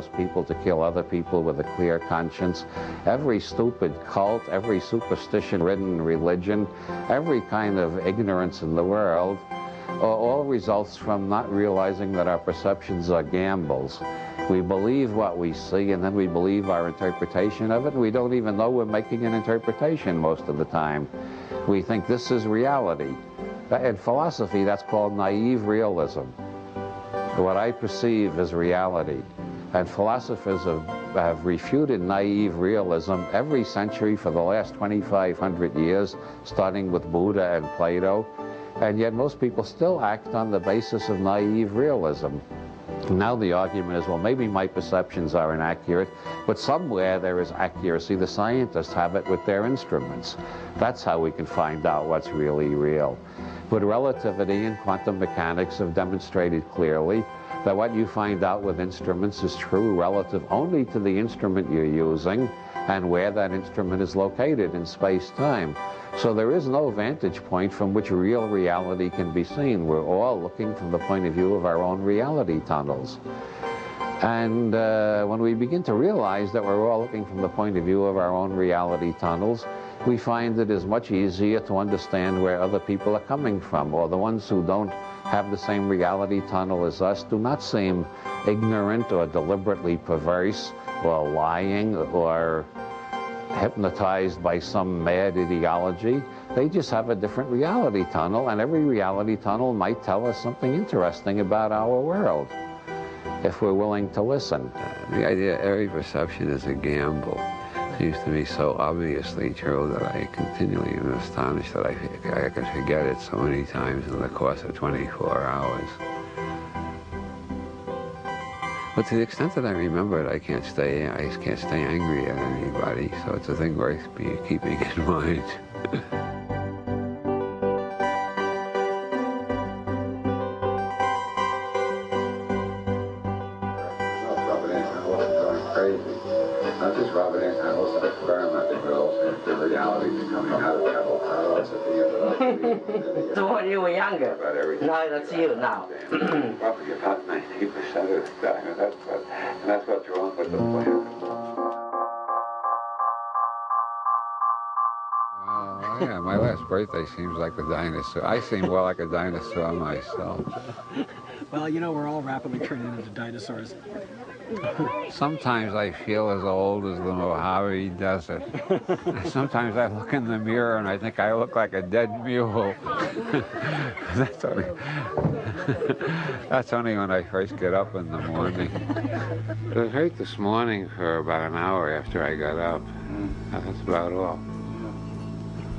people to kill other people with a clear conscience. Every stupid cult, every superstition-ridden religion, every kind of ignorance in the world, all results from not realizing that our perceptions are gambles. We believe what we see, and then we believe our interpretation of it, and we don't even know we're making an interpretation most of the time. We think this is reality. In philosophy, that's called naive realism. What I perceive as reality. And philosophers have refuted naive realism every century for the last 2,500 years, starting with Buddha and Plato. And yet most people still act on the basis of naive realism. Now the argument is, well, maybe my perceptions are inaccurate, but somewhere there is accuracy. The scientists have it with their instruments. That's how we can find out what's really real. But relativity and quantum mechanics have demonstrated clearly that what you find out with instruments is true relative only to the instrument you're using and where that instrument is located in space-time. So there is no vantage point from which real reality can be seen. We're all looking from the point of view of our own reality tunnels. And when we begin to realize that we're all looking from the point of view of our own reality tunnels, we find it is much easier to understand where other people are coming from, or the ones who don't have the same reality tunnel as us do not seem ignorant or deliberately perverse or lying or hypnotized by some mad ideology. They just have a different reality tunnel, and every reality tunnel might tell us something interesting about our world if we're willing to listen. The idea every perception is a gamble seems to me so obviously true that I continually am astonished that I can forget it so many times in the course of 24 hours. But to the extent that I remember it, I can't stay angry at anybody, so it's a thing worth keeping in mind. Not just rubbing it, I also experimenting with alternative realities coming out of that whole process at the end. So when you were younger, now that's you now. Probably about 90% of the time, and that's what's wrong with the plan. Yeah, my last birthday seems like a dinosaur. I seem more like a dinosaur myself. Well, you know, we're all rapidly turning into dinosaurs. Sometimes I feel as old as the Mojave Desert. Sometimes I look in the mirror and I think I look like a dead mule. That's only when I first get up in the morning. It hurt this morning for about an hour after I got up. That's about all.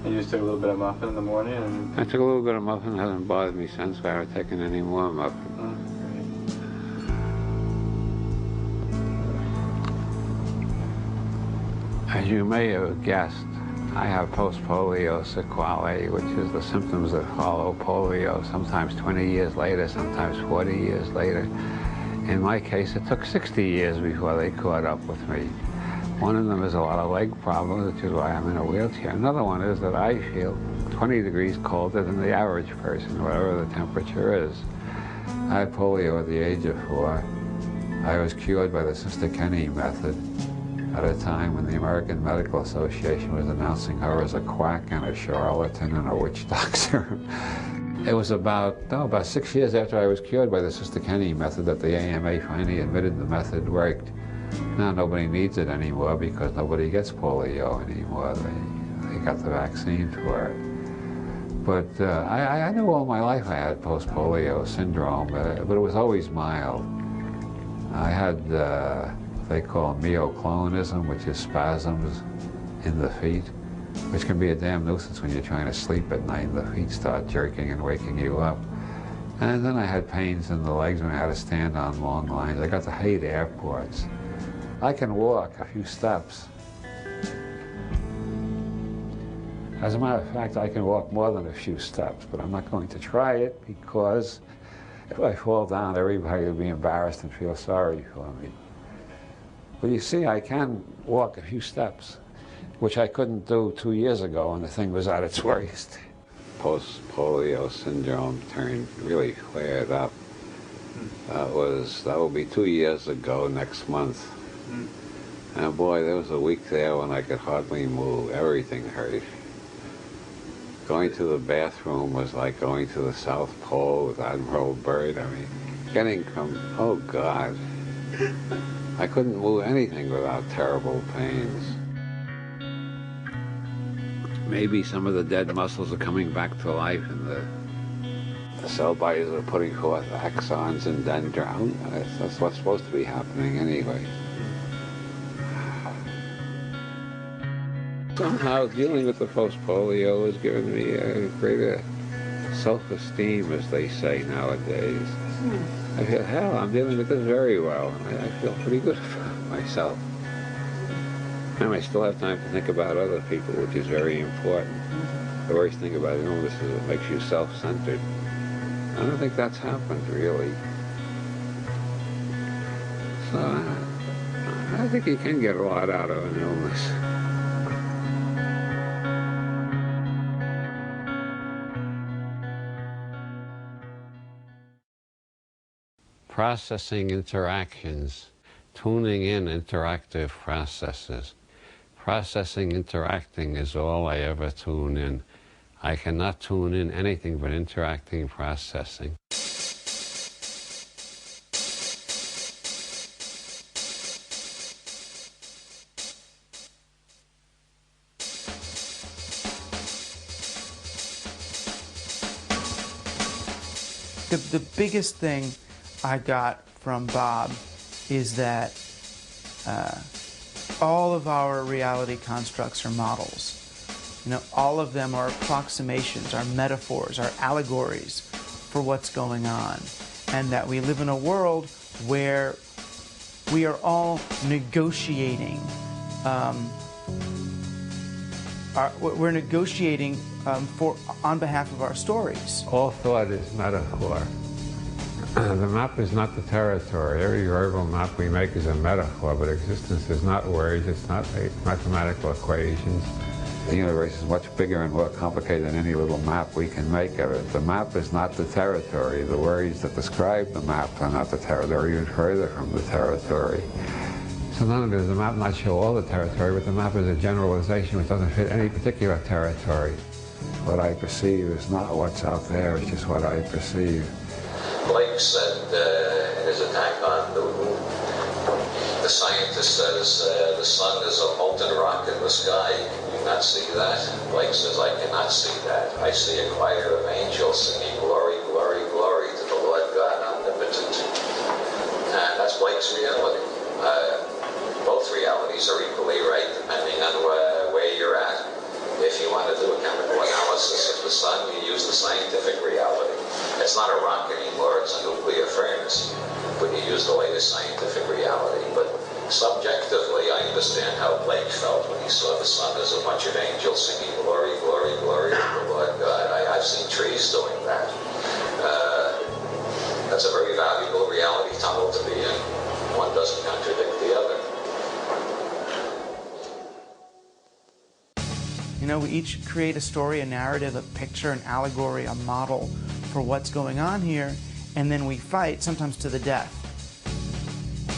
And you just took a little bit of muffin in the morning? And... I took a little bit of muffin. It hasn't bothered me since. I haven't taken any more muffin. As you may have guessed, I have post-polio sequelae, which is the symptoms that follow polio, sometimes 20 years later, sometimes 40 years later. In my case, it took 60 years before they caught up with me. One of them is a lot of leg problems, which is why I'm in a wheelchair. Another one is that I feel 20 degrees colder than the average person, whatever the temperature is. I had polio at the age of 4. I was cured by the Sister Kenny method at a time when the American Medical Association was announcing her as a quack and a charlatan and a witch doctor. It was about 6 years after I was cured by the Sister Kenny method that the AMA finally admitted the method worked. Now nobody needs it anymore because nobody gets polio anymore. They got the vaccine for it. But I knew all my life I had post-polio syndrome, but it was always mild. I had what they call myoclonism, which is spasms in the feet, which can be a damn nuisance when you're trying to sleep at night and the feet start jerking and waking you up. And then I had pains in the legs when I had to stand on long lines. I got to hate airports. I can walk a few steps. As a matter of fact, I can walk more than a few steps, but I'm not going to try it because if I fall down, everybody will be embarrassed and feel sorry for me. But you see, I can walk a few steps, which I couldn't do 2 years ago when the thing was at its worst. Post-polio syndrome really flared up. That will be 2 years ago next month. And boy, there was a week there when I could hardly move. Everything hurt. Going to the bathroom was like going to the South Pole with Admiral Byrd. I mean, getting from, oh God. I couldn't move anything without terrible pains. Maybe some of the dead muscles are coming back to life and the cell bodies are putting forth axons and dendrons. That's what's supposed to be happening anyway. Somehow dealing with the post-polio has given me a greater self-esteem, as they say nowadays. I feel, hell, I'm dealing with this very well. I feel pretty good about myself. And I still have time to think about other people, which is very important. The worst thing about illness is it makes you self-centered. I don't think that's happened, really. So I think you can get a lot out of an illness. Processing interactions, tuning in interactive processes. Processing interacting is all I ever tune in. I cannot tune in anything but interacting processing. The biggest thing I got from Bob is that all of our reality constructs are models. You know, all of them are approximations, are metaphors, are allegories for what's going on. And that we live in a world where we are all negotiating. We're negotiating on behalf of our stories. All thought is metaphor. The map is not the territory. Every verbal map we make is a metaphor, but existence is not words, it's not mathematical equations. The universe is much bigger and more complicated than any little map we can make of it. The map is not the territory. The words that describe the map are not the territory, even further from the territory. So not only does the map not show all the territory, but the map is a generalization which doesn't fit any particular territory. What I perceive is not what's out there, it's just what I perceive. Blake said in his attack on Newton, the scientist says the sun is a molten rock in the sky. Can you not see that? Blake says, I cannot see that. I see a choir of angels singing glory, glory, glory to the Lord God omnipotent. And that's Blake's reality. Both realities are equally right, depending on where you're at. If you want to do a chemical analysis of the sun, you use the scientific reality. It's not a rock anymore, it's a nuclear furnace. But you use the latest scientific reality. But subjectively, I understand how Blake felt when he saw the sun as a bunch of angels singing glory, glory, glory to the Lord God. I've seen trees doing that. That's a very valuable reality tunnel to be in. One doesn't contradict the other. You know, we each create a story, a narrative, a picture, an allegory, a model for what's going on here, and then we fight, sometimes to the death,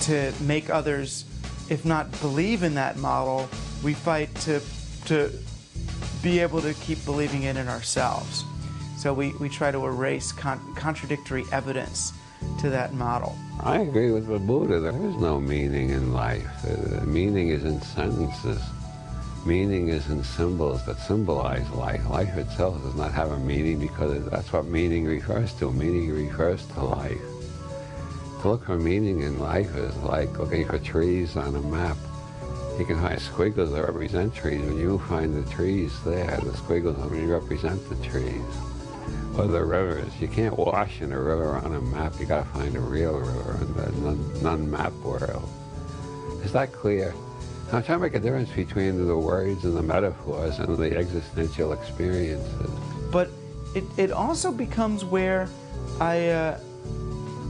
to make others, if not believe in that model, we fight to be able to keep believing it in ourselves. So we try to erase contradictory evidence to that model. I agree with the Buddha. There is no meaning in life. The meaning is in sentences. Meaning is in symbols that symbolize life. Life itself does not have a meaning because that's what meaning refers to. Meaning refers to life. To look for meaning in life is like looking for trees on a map. You can find squiggles that represent trees. When you find the trees there, the squiggles only represent the trees. Or the rivers. You can't wash in a river on a map. You got to find a real river in the non-map world. Is that clear? I'm trying to make a difference between the words and the metaphors and the existential experiences. But it also becomes where I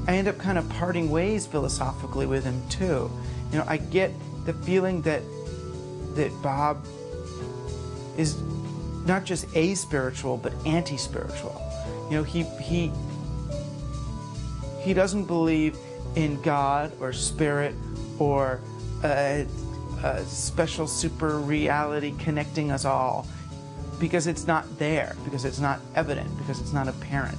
end up kind of parting ways philosophically with him too. You know, I get the feeling that Bob is not just aspiritual but anti-spiritual. You know, he he doesn't believe in God or spirit or a special super reality connecting us all, because it's not there, because it's not evident, because it's not apparent.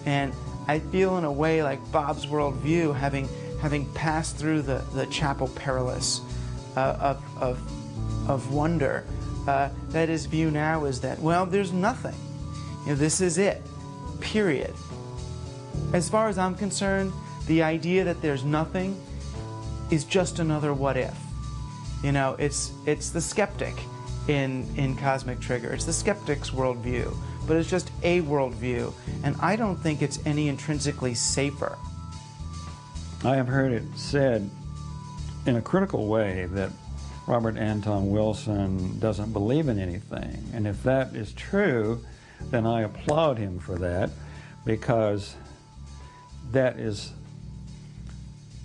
And I feel in a way like Bob's worldview, having passed through the chapel perilous of wonder, that his view now is that, well, there's nothing. You know, this is it, period. As far as I'm concerned, the idea that there's nothing is just another what if. You know, it's the skeptic in Cosmic Trigger. It's the skeptic's worldview, but it's just a worldview, and I don't think it's any intrinsically safer. I have heard it said in a critical way that Robert Anton Wilson doesn't believe in anything, and if that is true, then I applaud him for that, because that is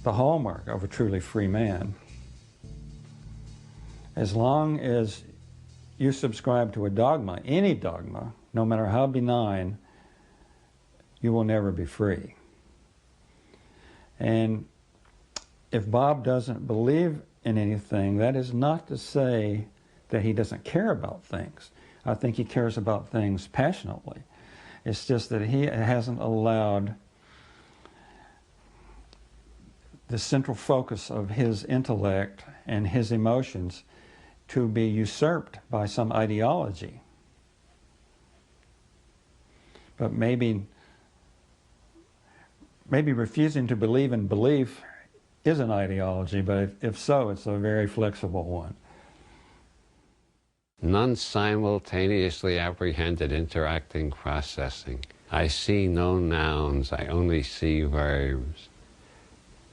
the hallmark of a truly free man. As long as you subscribe to a dogma, any dogma, no matter how benign, you will never be free. And if Bob doesn't believe in anything, that is not to say that he doesn't care about things. I think he cares about things passionately. It's just that he hasn't allowed the central focus of his intellect and his emotions to be usurped by some ideology. But maybe refusing to believe in belief is an ideology, but if so, it's a very flexible one. Non-simultaneously apprehended interacting processing. I see no nouns, I only see verbs.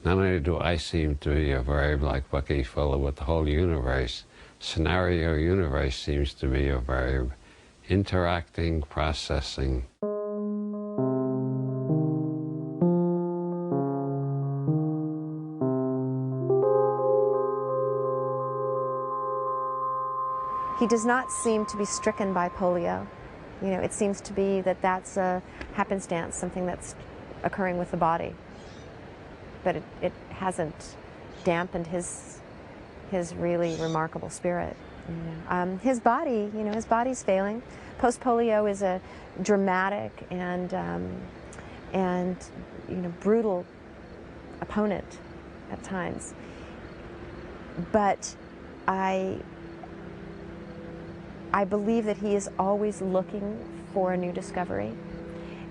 Not only do I seem to be a verb like Bucky Fuller, but the whole universe, scenario universe, seems to be a verb. Interacting, processing. He does not seem to be stricken by polio. You know, it seems to be that that's a happenstance, something that's occurring with the body. But it hasn't dampened his really remarkable spirit. His body, you know, his body's failing. Post-polio is a dramatic and you know, brutal opponent at times. But I believe that he is always looking for a new discovery,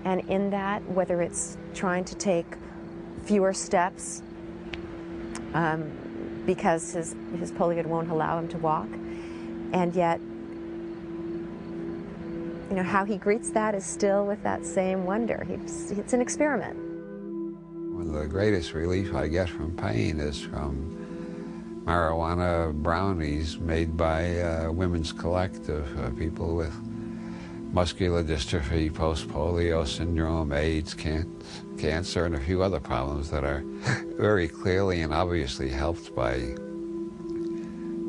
and in that, whether it's trying to take fewer steps because his polio won't allow him to walk, and yet, you know, how he greets that is still with that same wonder. It's an experiment. One of the greatest relief I get from pain is from marijuana brownies made by Women's Collective, people with muscular dystrophy, post-polio syndrome, AIDS, cancer, and a few other problems that are very clearly and obviously helped by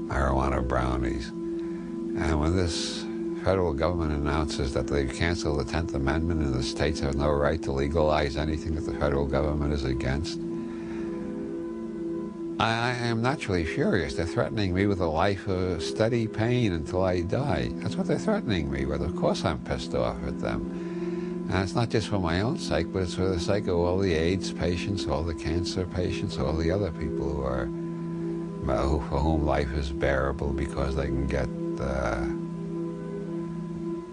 marijuana brownies. And when this federal government announces that they've canceled the 10th Amendment and the states have no right to legalize anything that the federal government is against, I am naturally furious. They're threatening me with a life of steady pain until I die. That's what they're threatening me with. Of course I'm pissed off at them. And it's not just for my own sake, but it's for the sake of all the AIDS patients, all the cancer patients, all the other people who are, for whom life is bearable because they can get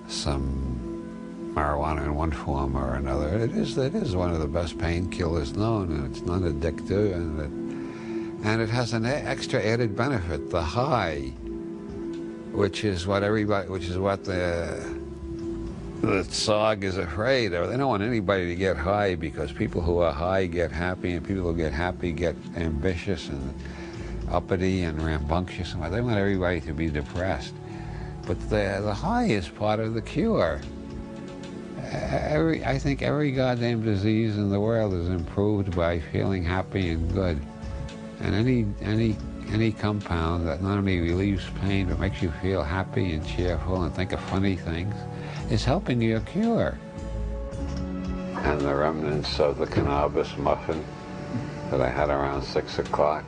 some marijuana in one form or another. It is one of the best painkillers known, and it's non-addictive, and it has an extra added benefit, the high, which is what the SOG is afraid of. They don't want anybody to get high because people who are high get happy, and people who get happy get ambitious and uppity and rambunctious. They want everybody to be depressed. But the high is part of the cure. I think every goddamn disease in the world is improved by feeling happy and good. And any compound that not only relieves pain but makes you feel happy and cheerful and think of funny things is helping your cure. and the remnants of the cannabis muffin that I had around 6 o'clock.